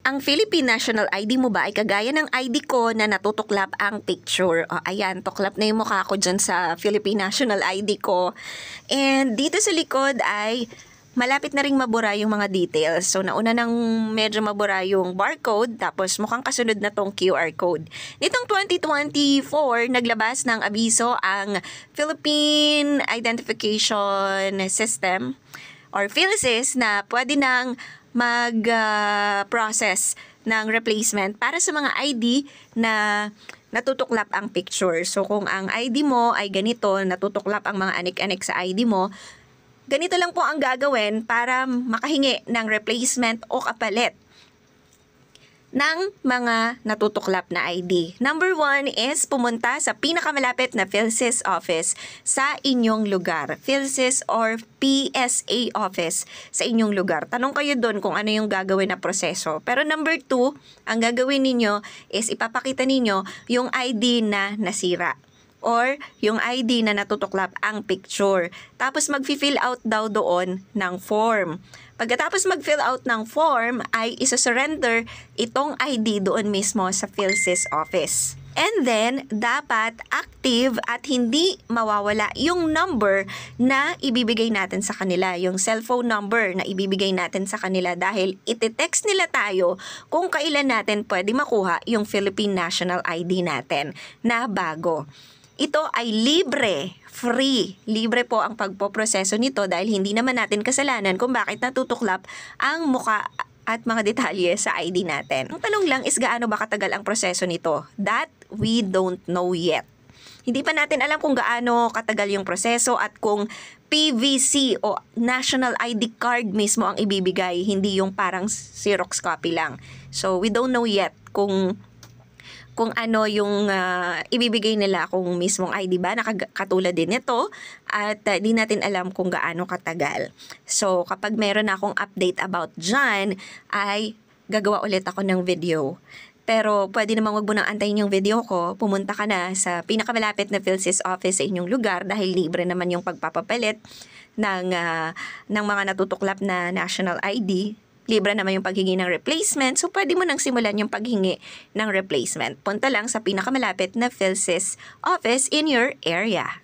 Ang Philippine National ID mo ba ay kagaya ng ID ko na natutuklap ang picture? O ayan, tuklap na yung mukha ko dyan sa Philippine National ID ko. And dito sa likod ay malapit na ring mabura yung mga details. So nauna nang medyo mabura yung barcode, tapos mukhang kasunod na tong QR code. Nitong 2024, naglabas ng abiso ang Philippine Identification System or PhilSys na pwede nang mag-process ng replacement para sa mga ID na natutuklap ang picture. So kung ang ID mo ay ganito, natutuklap ang mga anik-anik sa ID mo, ganito lang po ang gagawin para makahingi ng replacement o kapalit ng mga natutuklap na ID. Number 1 is pumunta sa pinakamalapit na PhilSys office sa inyong lugar. PhilSys or PSA office sa inyong lugar. Tanong kayo doon kung ano yung gagawin na proseso. Pero number 2, ang gagawin ninyo is ipapakita ninyo yung ID na nasira or yung ID na natutuklap ang picture. Tapos mag-fill out daw doon ng form. Pagkatapos mag-fill out ng form, ay isa-surrender itong ID doon mismo sa PhilSys office. And then, dapat active at hindi mawawala yung number na ibibigay natin sa kanila, yung cellphone number na ibibigay natin sa kanila dahil iti-text nila tayo kung kailan natin pwede makuha yung Philippine National ID natin na bago. Ito ay libre, free. Libre po ang pagpoproseso nito dahil hindi naman natin kasalanan kung bakit natutuklap ang muka at mga detalye sa ID natin. Ang tanong lang is gaano ba katagal ang proseso nito? That we don't know yet. Hindi pa natin alam kung gaano katagal yung proseso at kung PVC o National ID card mismo ang ibibigay, hindi yung parang Xerox copy lang. So we don't know yet kung ano yung ibibigay nila, kung mismong ID ba nakatulad din ito, at di natin alam kung gaano katagal. So kapag meron akong update about dyan, ay gagawa ulit ako ng video. Pero pwede namang wag mo nang antayin yung video ko, pumunta ka na sa pinakamalapit na PhilSys office sa inyong lugar dahil libre naman yung pagpapapalit ng mga natutuklap na national ID. Libre naman yung paghingi ng replacement, so pwede mo nang simulan yung paghingi ng replacement. Punta lang sa pinakamalapit na PhilSys office in your area.